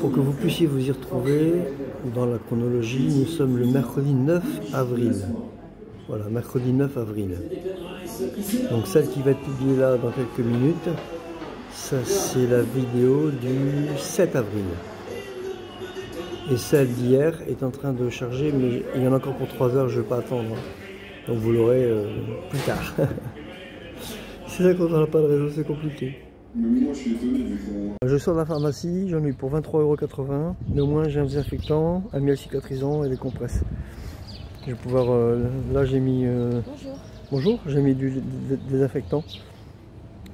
Pour que vous puissiez vous y retrouver dans la chronologie, nous sommes le mercredi 9 avril. Voilà, mercredi 9 avril. Donc celle qui va être publiée là dans quelques minutes, ça c'est la vidéo du 7 avril. Et celle d'hier est en train de charger, mais il y en a encore pour 3 heures, je ne vais pas attendre. Donc vous l'aurez plus tard. C'est ça quand on n'a pas de réseau, c'est compliqué. Moi je suis étonné du coup. Je sors de la pharmacie, j'en ai eu pour 23,80 €. Mais au moins j'ai un désinfectant, un miel cicatrisant et des compresses. Je vais pouvoir. Là j'ai mis. Bonjour, j'ai mis du désinfectant.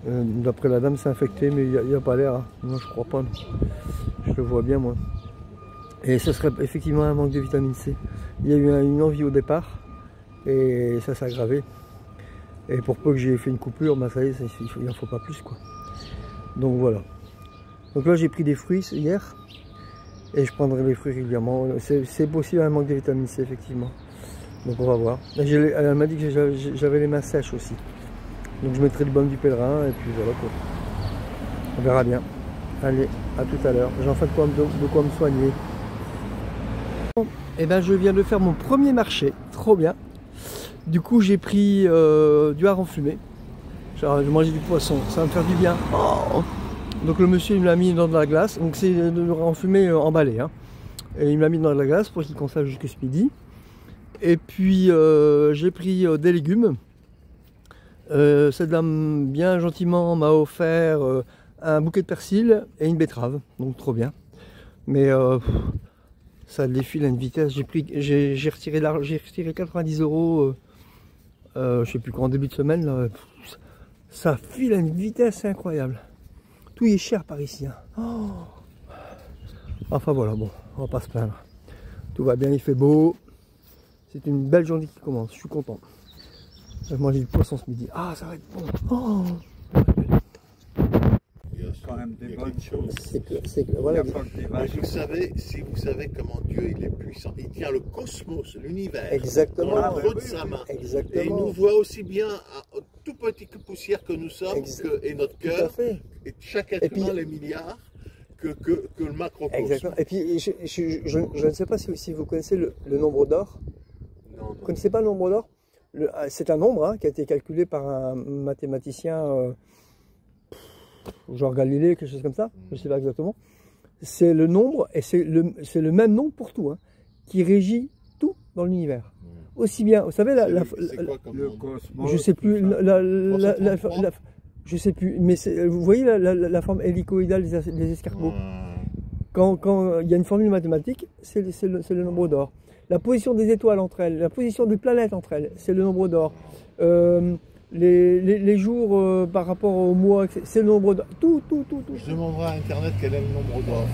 D'après la dame c'est infecté, mais il n'y a pas l'air. Hein. Moi je crois pas. Non. Je le vois bien moi. Et ce serait effectivement un manque de vitamine C. Il y a eu une envie au départ et ça s'est aggravé. Et pour peu que j'ai fait une coupure, bah ça y est, il n'en faut pas plus quoi. Donc voilà. Donc là j'ai pris des fruits hier et je prendrai les fruits régulièrement. C'est possible un manque de vitamine C effectivement. Donc on va voir. Elle m'a dit que j'avais les mains sèches aussi. Donc je mettrai le baume du pèlerin et puis voilà quoi. On verra bien. Allez, à tout à l'heure. J'ai enfin de quoi me soigner. Et ben je viens de faire mon premier marché. Trop bien. Du coup j'ai pris du hareng fumé. J'ai mangé du poisson, ça va me faire du bien. Oh, donc le monsieur il me l'a mis dans de la glace, donc c'est du hareng fumé emballé. Hein. Et il me l'a mis dans de la glace pour qu'il conserve jusqu'à ce midi. Et puis j'ai pris des légumes. Cette dame bien gentiment m'a offert un bouquet de persil et une betterave, donc trop bien. Mais ça défile à une vitesse. J'ai retiré 90 €, je sais plus quand, en début de semaine. Là. Ça file à une vitesse incroyable. Tout est cher par ici. Hein. Oh. Enfin voilà, bon, on va pas se plaindre. Tout va bien, il fait beau. C'est une belle journée qui commence, je suis content. J'ai mangé du poisson ce midi. Ah, ça va être bon. Oh. Il y a quand même des bonnes choses. Voilà. Si vous savez comment Dieu il est puissant, il tient le cosmos, l'univers, Exactement. dans la creux de sa main. Exactement. Et il nous voit aussi bien à tout petit que poussière que nous sommes, et notre cœur, et chaque être humain, les milliards, que le macrocosme. Exactement. Et puis je ne sais pas si vous connaissez le nombre d'or. Non. Vous ne connaissez pas le nombre d'or? C'est un nombre hein, qui a été calculé par un mathématicien, genre Galilée, quelque chose comme ça, je ne sais pas exactement. C'est le nombre, et c'est le même nombre pour tout, hein, qui régit tout dans l'univers. Aussi bien, vous savez, le cosmos, je sais plus, je sais plus, mais vous voyez la forme hélicoïdale des escargots. Quand il y a une formule mathématique, c'est le nombre d'or. La position des étoiles entre elles, la position des planètes entre elles, c'est le nombre d'or. Les jours par rapport au mois, c'est le nombre d'or. Tout. Je demanderai à Internet quel est le nombre d'or.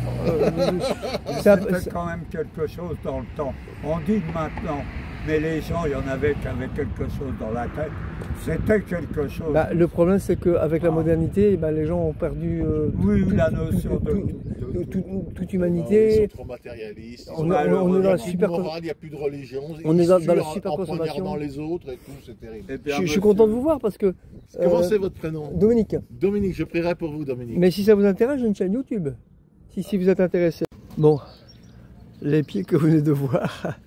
C'est quand même quelque chose dans le temps. On dit maintenant, mais les gens, il y en avait qui avaient quelque chose dans la tête. C'était quelque chose. Bah, le problème, c'est qu'avec la modernité, bah, les gens ont perdu la notion toute humanité. Ils sont trop matérialistes. On est dans la super morale, il n'y a plus de religion. On est dans la super consommation. Dans les autres et tout, c'est terrible. Je suis content de vous voir parce que. Comment c'est votre prénom? Dominique. Dominique, je prierai pour vous, Dominique. Mais si ça vous intéresse, j'ai une chaîne YouTube. Si vous êtes intéressé. Bon, les pieds que vous venez de voir,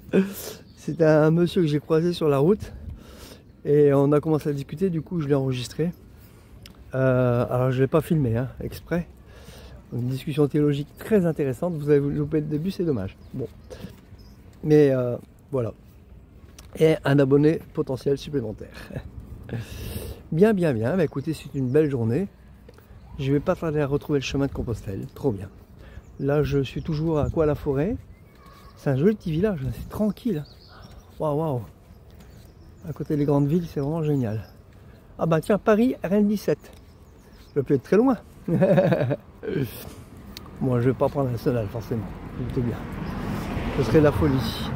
c'est un monsieur que j'ai croisé sur la route. Et on a commencé à discuter, du coup je l'ai enregistré. Alors je ne l'ai pas filmé, hein, exprès. Une discussion théologique très intéressante. Vous avez loupé le début, c'est dommage. Bon, mais voilà. Et un abonné potentiel supplémentaire. Bien. Bah, écoutez, c'est une belle journée. Je vais pas tarder à retrouver le chemin de Compostelle. Trop bien. Là, je suis toujours à la forêt. C'est un joli petit village. C'est tranquille. Waouh. À côté des grandes villes, c'est vraiment génial. Ah bah tiens, Paris, Rennes 17. Je peux être très loin. Moi, je vais pas prendre un national, forcément. Plutôt bien. Ce serait la folie.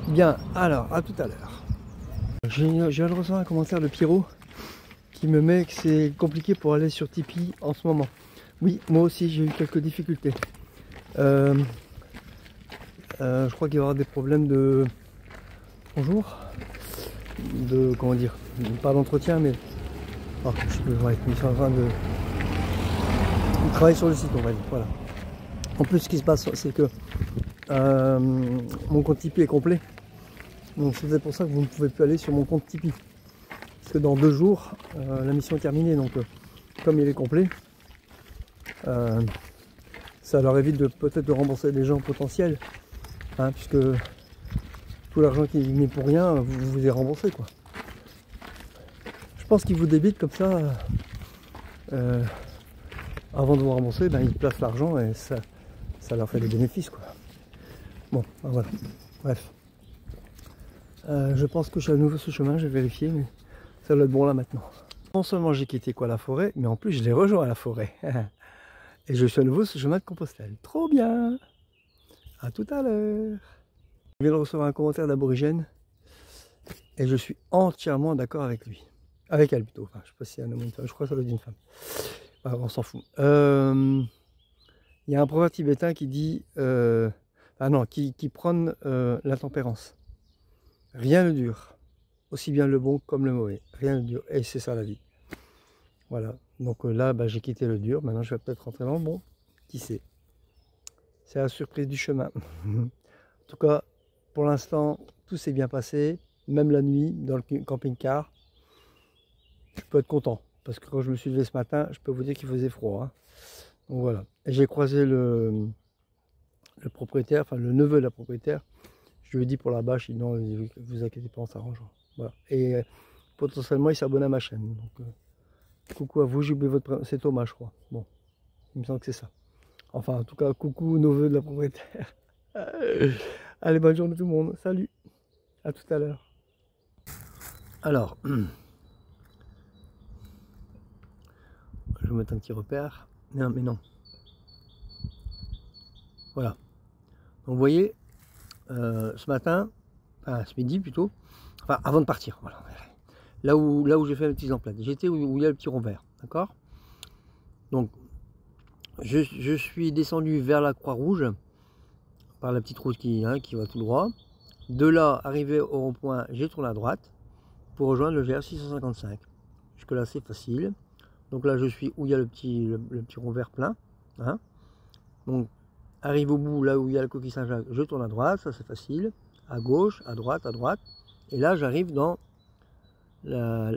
Bien, alors, à tout à l'heure. Je viens de recevoir un commentaire de Pierrot qui me met que c'est compliqué pour aller sur Tipeee en ce moment. Oui, moi aussi, j'ai eu quelques difficultés. Je crois qu'il va y avoir des problèmes de... Bonjour. De, comment dire, pas d'entretien, mais oh, je sais plus, ouais, ils sont en train de travailler sur le site, on va dire, voilà. En plus, ce qui se passe, c'est que mon compte Tipeee est complet. Donc c'est pour ça que vous ne pouvez plus aller sur mon compte Tipeee. Parce que dans 2 jours, la mission est terminée. Donc comme il est complet, ça leur évite de peut-être de rembourser les gens potentiels. Hein, puisque tout l'argent qui est mis pour rien, vous est remboursé, quoi. Je pense qu'ils vous débitent comme ça. Avant de vous rembourser, ben, ils placent l'argent et ça leur fait des bénéfices, quoi. Bon, ben voilà. Bref. Je pense que je suis à nouveau sur ce chemin, je vais vérifier, mais ça doit être bon là maintenant. Non seulement j'ai quitté quoi la forêt, mais en plus je l'ai rejoint à la forêt. Et je suis à nouveau sur ce chemin de Compostelle. Trop bien! À tout à l'heure! Je viens de recevoir un commentaire d'aborigène et je suis entièrement d'accord avec lui. Avec elle plutôt. Enfin, je ne sais pas si c'est un homme ou une femme, je crois que ça doit être une femme. Enfin, on s'en fout. Il y a un proverbe tibétain qui dit qui prône la tempérance. Rien ne dure, aussi bien le bon comme le mauvais. Rien ne dure, et c'est ça la vie. Voilà. Donc là, bah, j'ai quitté le dur. Maintenant, je vais peut-être rentrer dans le bon. Qui sait? C'est la surprise du chemin. En tout cas, pour l'instant, tout s'est bien passé. Même la nuit, dans le camping-car, je peux être content. Parce que quand je me suis levé ce matin, je peux vous dire qu'il faisait froid. Hein. Donc voilà. Et j'ai croisé le propriétaire, enfin le neveu de la propriétaire. Je lui ai dit pour la bâche, il dit non, vous inquiétez pas, on s'arrange. Voilà. Et potentiellement, il s'abonne à ma chaîne. Donc, coucou à vous, j'ai oublié votre prénom. C'est Thomas, je crois. Bon, il me semble que c'est ça. Enfin, en tout cas, coucou neveu de la propriétaire. Allez, bonne journée tout le monde. Salut. À tout à l'heure. Alors, je vais vous mettre un petit repère. Non, mais non. Voilà. Donc, vous voyez, ce matin, enfin ce midi plutôt, enfin avant de partir, voilà. Là où j'ai fait les petits emplettes. J'étais où il y a le petit rond vert, d'accord? Donc, je suis descendu vers la Croix-Rouge, par la petite route qui va tout droit. De là, arrivé au rond-point, j'ai tourné à droite pour rejoindre le GR 655. Jusque là, c'est facile. Donc là, je suis où il y a le petit rond vert plein. Hein. Donc, arrive au bout, là où il y a le coquille Saint-Jacques, je tourne à droite, ça c'est facile. À gauche, à droite, à droite. Et là, j'arrive dans,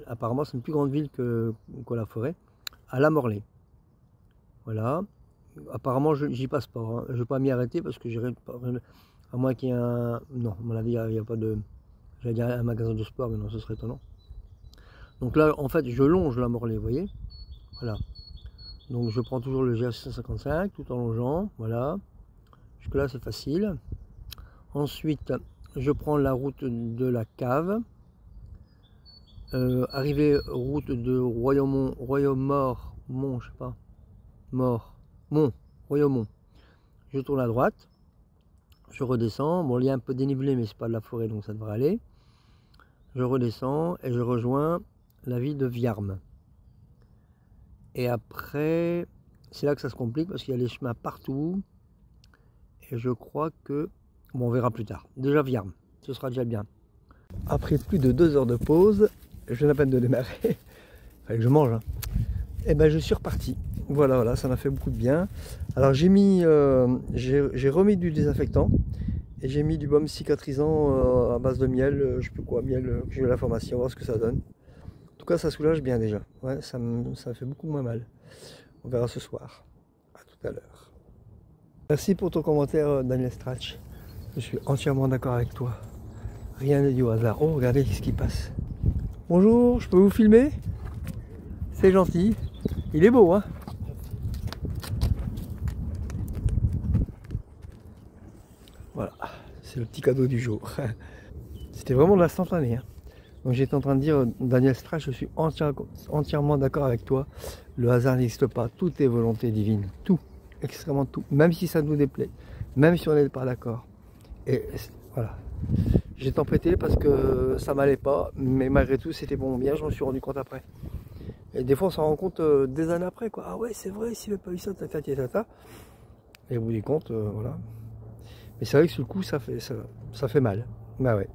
apparemment, c'est une plus grande ville que la forêt, à La Morlaix. Voilà. Apparemment, j'y passe pas. Hein. Je ne vais pas m'y arrêter parce que j'irai pas. À moins qu'il y ait un. Non, à mon avis, il n'y a pas de. J'allais dire un magasin de sport, mais non, ce serait étonnant. Donc là, en fait, je longe La Morlaix, vous voyez. Voilà. Donc je prends toujours le GR 655 tout en longeant. Voilà. Jusque là, c'est facile. Ensuite, je prends la route de la Cave. Arrivé route de Royaume-Mort, je sais pas. Royaumont. Je tourne à droite. Je redescends. Bon, il y a un peu dénivelé, mais c'est pas de la forêt, donc ça devrait aller. Je redescends et je rejoins la ville de Viarmes. Et après, c'est là que ça se complique parce qu'il y a les chemins partout. Et je crois que... Bon, on verra plus tard. Déjà Viarmes, ce sera déjà bien. Après plus de 2 heures de pause, je viens à peine de démarrer. Il fallait que je mange. Hein. Et ben je suis reparti. Voilà, ça m'a fait beaucoup de bien. Alors j'ai mis, j'ai remis du désinfectant et j'ai mis du baume cicatrisant à base de miel, je sais plus quoi, miel, j'ai eu l'information, on va voir ce que ça donne. En tout cas, ça soulage bien déjà. Ouais, ça fait beaucoup moins mal. On verra ce soir. À tout à l'heure. Merci pour ton commentaire, Daniel Strach. Je suis entièrement d'accord avec toi. Rien n'est dû au hasard. Oh, regardez ce qui passe. Bonjour, je peux vous filmer? C'est gentil. Il est beau, hein? Voilà, c'est le petit cadeau du jour. C'était vraiment de l'instantané. Hein. Donc j'étais en train de dire, Daniel Strach, je suis entièrement d'accord avec toi. Le hasard n'existe pas. Tout est volonté divine. Tout. Extrêmement tout. Même si ça nous déplaît. Même si on n'est pas d'accord. Et voilà. J'ai tempêté parce que ça m'allait pas. Mais malgré tout, c'était bon bien. Je m'en suis rendu compte après. Et des fois, on s'en rend compte des années après. Quoi. Ah ouais, c'est vrai, s'il n'y avait pas eu ça, tata. Et au bout du compte, voilà. Mais c'est vrai que sur le coup, ça fait mal. Bah ouais.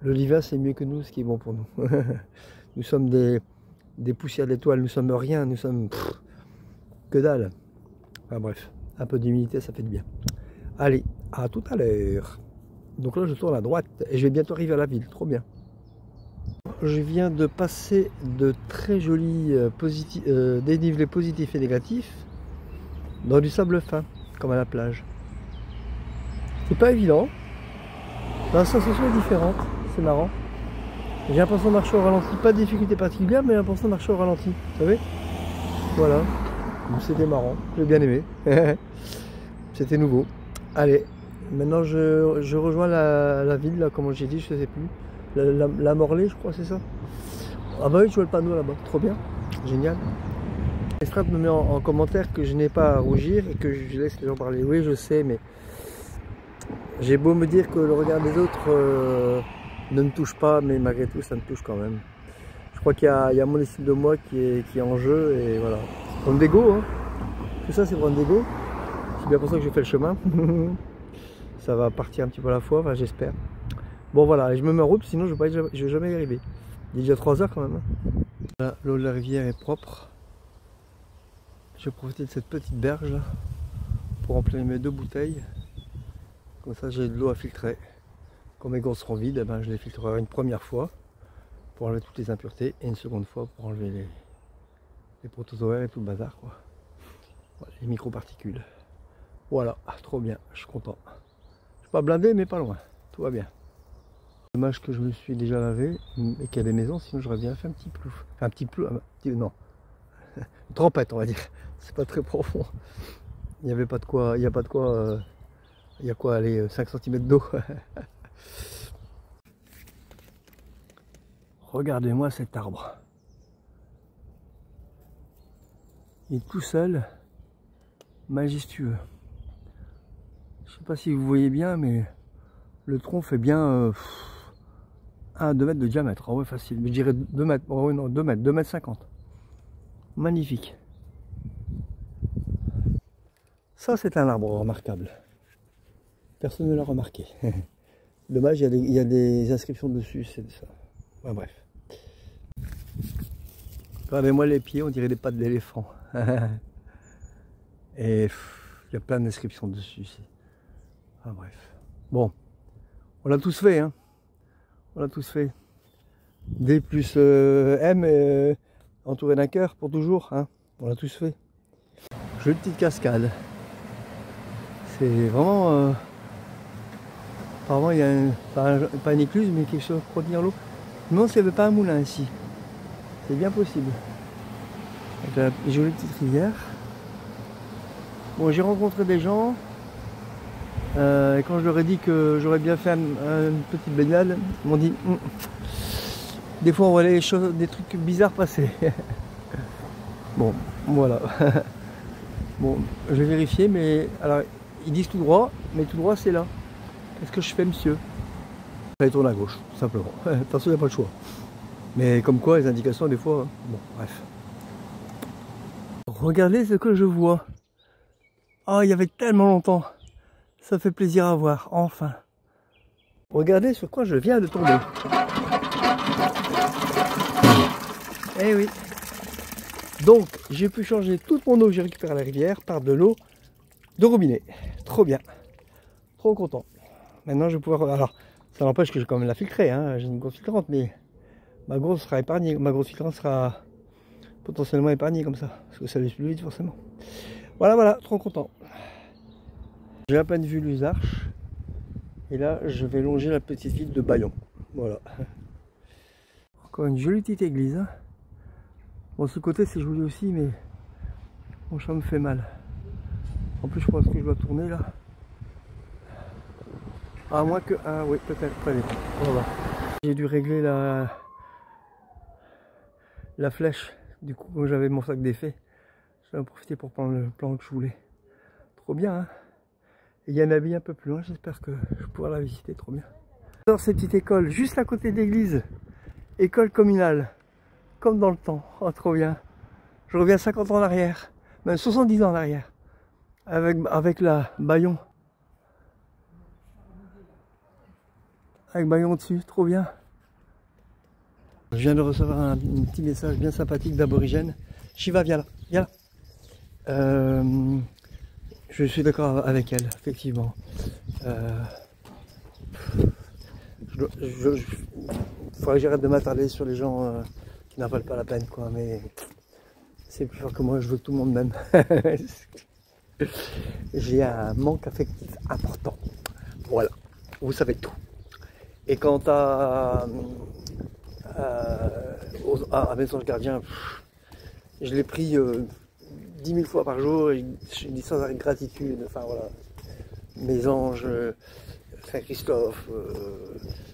Le divin, c'est mieux que nous, ce qui est bon pour nous. Nous sommes des poussières d'étoiles, nous sommes rien, nous sommes... que dalle. Enfin bref, un peu d'humidité, ça fait du bien. Allez, à tout à l'heure. Donc là, je tourne à droite et je vais bientôt arriver à la ville. Trop bien. Je viens de passer de très jolis dénivelés positifs et négatifs dans du sable fin, comme à la plage. C'est pas évident. La sensation est différente, c'est marrant. J'ai l'impression de marcher au ralenti, pas de difficulté particulière, mais l'impression de marcher au ralenti, vous savez. Voilà, c'était marrant, j'ai bien aimé. C'était nouveau. Allez, maintenant je rejoins la ville, là, comme j'ai dit, je ne sais plus. La Morlaix, je crois, c'est ça. Ah bah oui, je vois le panneau là-bas, trop bien, génial. Estrade me met en commentaire que je n'ai pas à rougir et que je laisse les gens parler. Oui, je sais, mais j'ai beau me dire que le regard des autres ne me touche pas, mais malgré tout, ça me touche quand même. Je crois qu'il y a mon estime de moi qui est en jeu, et voilà. C'est pour l'ego, hein. Tout ça, c'est pour l'ego. C'est bien pour ça que je fais le chemin. Ça va partir un petit peu à la fois, enfin, j'espère. Bon, voilà, je me mets en route, sinon je vais jamais y arriver. Il est déjà 3 heures quand même. Là, l'eau de la rivière est propre. Je vais profiter de cette petite berge là, pour remplir mes 2 bouteilles. Comme ça, j'ai de l'eau à filtrer. Quand mes gosses seront vides, ben, je les filtrerai une première fois pour enlever toutes les impuretés et une seconde fois pour enlever les protozoaires et tout le bazar, quoi. Voilà, les microparticules. Voilà, trop bien, je suis content. Je suis pas blindé, mais pas loin. Tout va bien. Dommage que je me suis déjà lavé et qu'il y a des maisons, sinon j'aurais bien fait un petit plouf. Un petit plouf, non. Une trempette, on va dire. C'est pas très profond. Il n'y avait pas de quoi, il n'y a pas de quoi. Il y a quoi, aller 5 cm d'eau. Regardez-moi cet arbre. Il est tout seul, majestueux. Je sais pas si vous voyez bien, mais le tronc fait bien 2 mètres de diamètre. Ah ouais, facile. Mais je dirais 2 mètres. Oh non, 2 mètres, 2 mètres 50. Magnifique. Ça, c'est un arbre remarquable. Personne ne l'a remarqué. Dommage, il y a des inscriptions dessus, c'est ça. Ouais, bref. Regardez-moi les pieds, on dirait des pattes d'éléphant. Et il y a plein d'inscriptions dessus ici. Ah, bref. Bon, on l'a tous fait, hein. On l'a tous fait. D plus M entouré d'un cœur pour toujours, hein. On l'a tous fait. Jolie petite cascade. C'est vraiment... apparemment, il y a pas une écluse, mais quelque chose pour retenir l'eau. Je me demande s'il n'y avait pas un moulin ici. C'est bien possible. Avec la jolie petite rivière. Bon, j'ai rencontré des gens. Et quand je leur ai dit que j'aurais bien fait une petite baignade, ils m'ont dit des fois on voit des trucs bizarres passer. Bon, voilà. Bon, je vais vérifier, mais alors ils disent tout droit, mais tout droit c'est là. Qu'est-ce que je fais, monsieur? Allez, tourne à gauche, tout simplement. Attention, il n'y a pas le choix. Mais comme quoi, les indications, des fois... Bon, bref. Regardez ce que je vois. Oh, il y avait tellement longtemps. Ça fait plaisir à voir, enfin. Regardez sur quoi je viens de tomber. Eh oui. Donc, j'ai pu changer toute mon eau que j'ai récupérée à la rivière par de l'eau de robinet. Trop bien. Trop content. Maintenant, je vais pouvoir... Alors, ça n'empêche que je vais quand même la filtrer, hein. J'ai une grosse filtrante, mais ma grosse sera épargnée. Ma grosse filtrante sera potentiellement épargnée comme ça, parce que ça laisse plus vite forcément. Voilà, voilà, trop content. J'ai à peine vu l'Usarche, et là, je vais longer la petite ville de Bayon. Voilà. Encore une jolie petite église, hein. Bon, ce côté, c'est joli aussi, mais mon chat me fait mal. En plus, je pense que je dois tourner là. À moins que... Ah oui, peut-être. Voilà. J'ai dû régler la flèche. Du coup, quand j'avais mon sac d'effet, j'en ai profité pour prendre le plan de choulet. Trop bien, hein. Et il y a un habit un peu plus loin, j'espère que je vais pouvoir la visiter, trop bien. Dans cette petite école, juste à côté de l'église. École communale. Comme dans le temps. Oh, trop bien. Je reviens 50 ans en arrière. Même 70 ans en arrière. Avec la Bayon. Avec Bayon dessus, trop bien. Je viens de recevoir un petit message bien sympathique d'aborigène. Shiva, viens là, viens là. Je suis d'accord avec elle, effectivement. Il faudrait que j'arrête de m'attarder sur les gens qui n'en valent pas la peine, quoi. Mais c'est plus fort que moi, je veux que tout le monde m'aime. J'ai un manque affectif important. Voilà, vous savez tout. Et quant à Message Gardien, je l'ai pris 10 000 fois par jour et je dis sans arrêt de gratitude. Enfin voilà, mes anges, Saint-Christophe,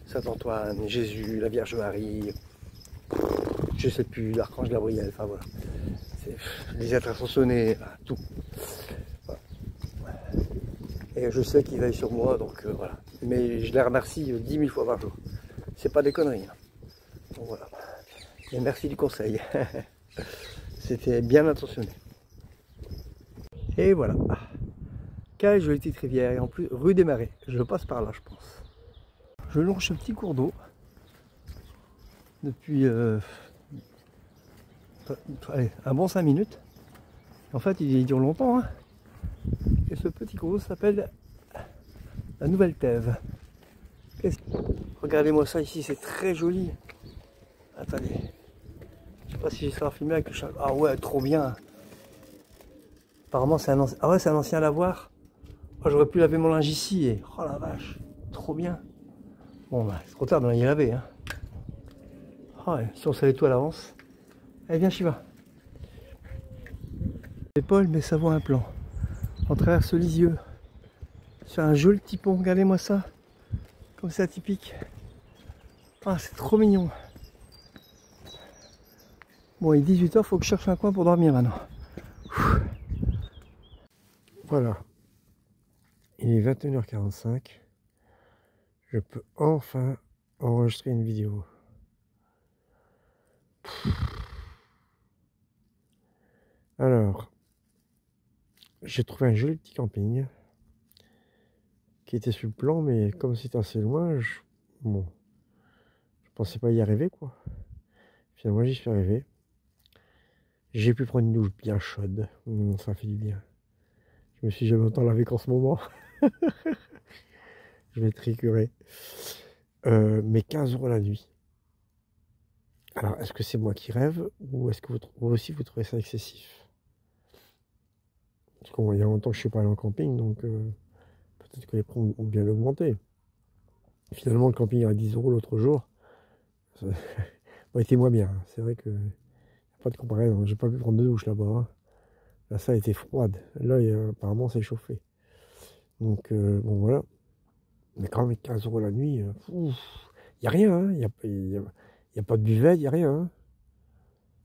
Saint-Antoine, Jésus, la Vierge Marie, je sais plus, l'Archange Gabriel, enfin voilà. Les êtres ascensionnés, tout. Voilà. Et je sais qu'ils veillent sur moi, donc voilà. Mais je les remercie 10 000 fois par jour. C'est pas des conneries. Hein. Donc voilà. Et merci du conseil. C'était bien intentionné. Et voilà. Quelle jolie petite rivière. Et en plus, rue des Marais. Je passe par là, je pense. Je longe ce petit cours d'eau depuis allez, un bon 5 minutes. En fait, il dure longtemps. Hein. Et ce petit cours d'eau s'appelle la Nouvelle Thève. Regardez-moi ça ici, c'est très joli. Attendez. Je sais pas si ça va filmer avec le chat. Ah ouais, trop bien. Apparemment, c'est un ancien. Ah ouais, c'est un ancien lavoir. Oh, j'aurais pu laver mon linge ici. Et... oh la vache, trop bien. Bon, bah, c'est trop tard d'en y laver. Hein. Ah ouais, si on savait tout à l'avance. Allez, viens, Shiva. L'épaule, mais ça vaut un plan. On traverse Lisieux. Sur un joli petit pont, regardez-moi ça. Comme c'est atypique. Ah, c'est trop mignon. Bon, il est 18 h, faut que je cherche un coin pour dormir maintenant. Voilà. Il est 21 h 45. Je peux enfin enregistrer une vidéo. Alors, j'ai trouvé un joli petit camping qui était sur le plan, mais comme c'était assez loin, je pensais pas y arriver, quoi. Finalement, j'y suis arrivé. J'ai pu prendre une douche bien chaude. Ça fait du bien. Je me suis jamais autant lavé qu'en ce moment. Je vais être récuré. Mais 15 € la nuit. Alors, est-ce que c'est moi qui rêve ou est-ce que vous aussi vous trouvez ça excessif? Parce qu'il y a longtemps que je suis pas allé en camping, donc peut-être que les prix ont bien augmenté. Finalement, le camping à 10 € l'autre jour. Ça a été moins bien. C'est vrai que pas de comparaison. J'ai pas pu prendre de douche là-bas. Hein. Là, ça a été froide. Là, apparemment, c'est chauffé. Donc, bon, voilà. Mais quand même, 15 € la nuit, il n'y a rien. Hein. Il n'y a pas de buvette, il n'y a rien. Hein.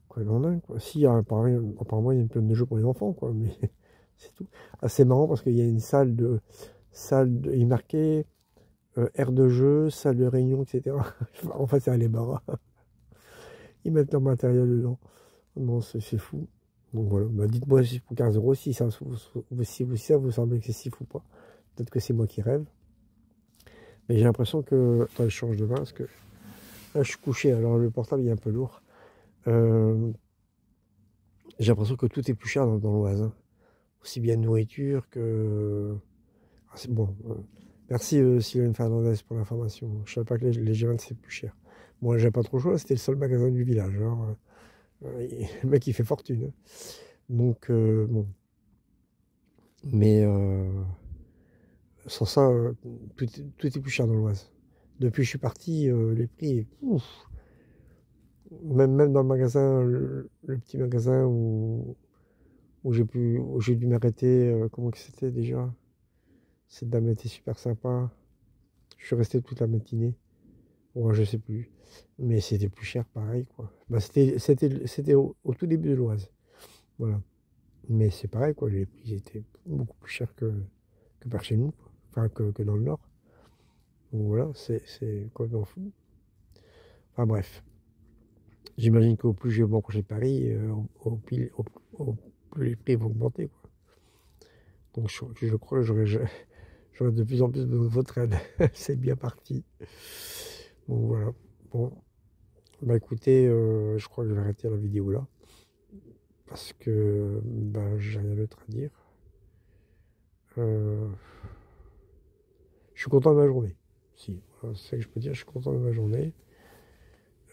Quoi, quoi. Si, apparemment, il y a une plaine de jeux pour les enfants, quoi. Mais c'est tout. Ah, c'est marrant parce qu'il y a une il est marqué aire de jeu, salle de réunion, etc. En fait, c'est les bars. Ils mettent leur matériel dedans. Bon, c'est fou. Donc voilà, bah, dites-moi si pour 15 € si ça vous semble excessif ou pas. Peut-être que c'est moi qui rêve. Mais j'ai l'impression que... Attends, je change de main parce que... Là, je suis couché, alors le portable il est un peu lourd. J'ai l'impression que tout est plus cher dans l'Oise. Hein. Aussi bien nourriture que... Ah, c'est bon. Merci Sylvain Fernandez pour l'information. Je ne savais pas que les G20 c'est plus cher. Moi, j'ai pas trop le choix, c'était le seul magasin du village. Alors, le mec il fait fortune. Donc, bon. Mais sans ça, tout est plus cher dans l'Oise. Depuis que je suis parti, les prix, ouf. Même dans le magasin, le petit magasin où j'ai dû m'arrêter, comment que c'était déjà? Cette dame était super sympa. Je suis resté toute la matinée. Bon, je sais plus. Mais c'était plus cher pareil, quoi. Bah, c'était au tout début de l'Oise. Voilà. Mais c'est pareil, quoi. Les prix étaient beaucoup plus chers que par chez nous, quoi. Enfin, que dans le Nord. Donc voilà, c'est complètement fou. Enfin bref. J'imagine qu'au plus je vais m'approcher de Paris, au plus les prix vont augmenter, quoi. Donc je crois que j'aurai de plus en plus de votre aide. C'est bien parti. Donc voilà. Bon. Bah écoutez, je crois que je vais arrêter la vidéo là. parce que ben, j'ai rien d'autre à dire. Je suis content de ma journée. Si, voilà, c'est ça que je peux dire, je suis content de ma journée.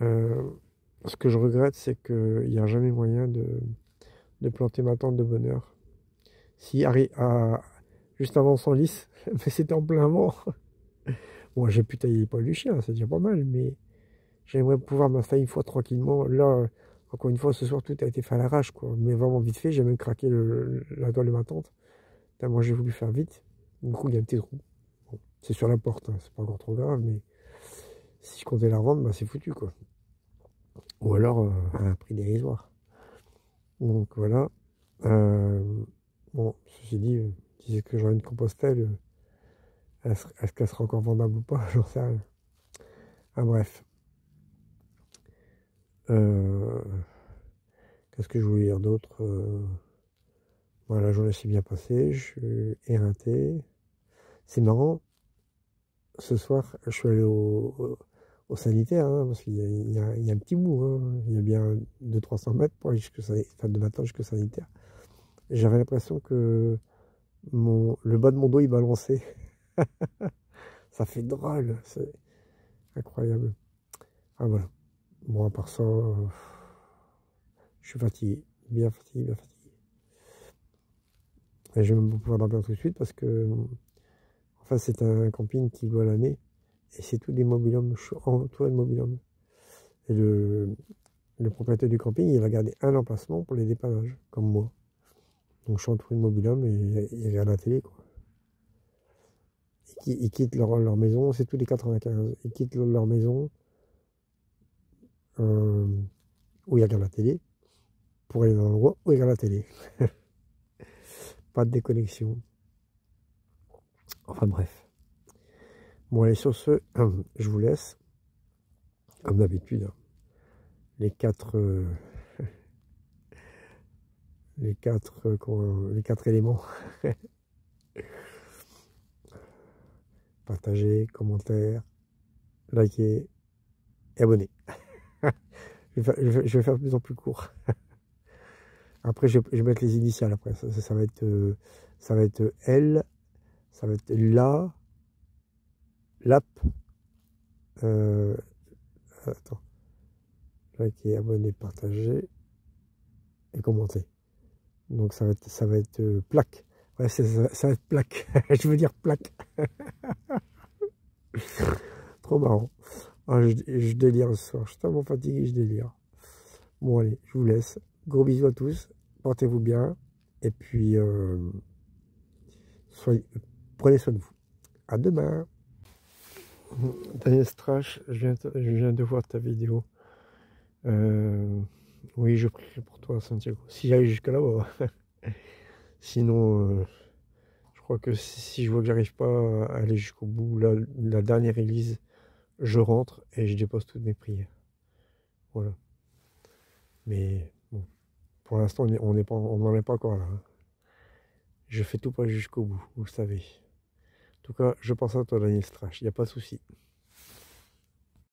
Ce que je regrette, c'est qu'il n'y a jamais moyen de planter ma tente de bonheur. Si, juste avant son lys, mais c'était en plein vent. Bon, j'ai pu tailler les poils du chien, c'est déjà pas mal, mais j'aimerais pouvoir m'installer une fois tranquillement. Là, encore une fois, ce soir, tout a été fait à l'arrache, quoi. Mais vraiment vite fait, j'ai même craqué la toile de ma tente. Moi, j'ai voulu faire vite. Du coup, il y a un petit trou. Bon, c'est sur la porte, hein, c'est pas encore trop grave, mais si je comptais la revendre, bah, c'est foutu, quoi. Ou alors à un prix dérisoire. Donc voilà. Bon, ceci dit, je disais que j'aurais une compostelle. Est-ce qu'elle sera encore vendable ou pas? J'en sais rien. Ah bref. Qu'est-ce que je voulais dire d'autre? Voilà, la journée s'est bien passée. Je suis éreinté. C'est marrant. Ce soir, je suis allé au sanitaire, hein, parce qu'il y a un petit bout, hein, il y a bien 200-300 mètres pour aller de matin jusqu'au sanitaire. J'avais l'impression que le bas de mon dos il balançait. Ça fait drôle, c'est incroyable. Ah voilà. Bon, à part ça, je suis fatigué, bien fatigué, bien fatigué. Et je vais même pouvoir dormir tout de suite parce que, enfin, c'est un camping qui loue à l'année. Et c'est tout des mobil-homes, je suis entouré de mobil-homes. Et le propriétaire du camping, il a gardé un emplacement pour les dépannages, comme moi. Donc je suis entouré de mobil-homes et il regarde la télé, quoi. Ils quittent leur maison, c'est tous les 95. Ils quittent leur maison où ils regardent la télé pour aller dans l'endroit où ils regardent la télé. Pas de déconnexion. Enfin bref. Bon allez, sur ce, je vous laisse. Comme d'habitude. Les quatre éléments. Partagez, commentaires, likez et abonnez. je vais faire de plus en plus court. Après, je vais mettre les initiales après. Ça va être L, ça va être LAP. Attends. Likez, abonnez, partagez et commentez. Donc ça va être plaque. Ouais, ça va être plaque. Je veux dire plaque. Trop marrant. Ah, je délire ce soir. Je suis tellement fatigué, je délire. Bon allez, je vous laisse. Gros bisous à tous. Portez-vous bien. Et puis, prenez soin de vous. À demain. Daniel Strache, je viens de voir ta vidéo. Oui, je prie pour toi, Santiago. Si j'arrive jusqu'à là-bas. Sinon, je crois que si je vois que j'arrive pas à aller jusqu'au bout, la dernière église, je rentre et je dépose toutes mes prières. Voilà. Mais bon, pour l'instant, on n'en est pas encore là. Hein. Je fais tout pas jusqu'au bout, vous savez. En tout cas, je pense à toi, Daniel Strache, il n'y a pas de souci.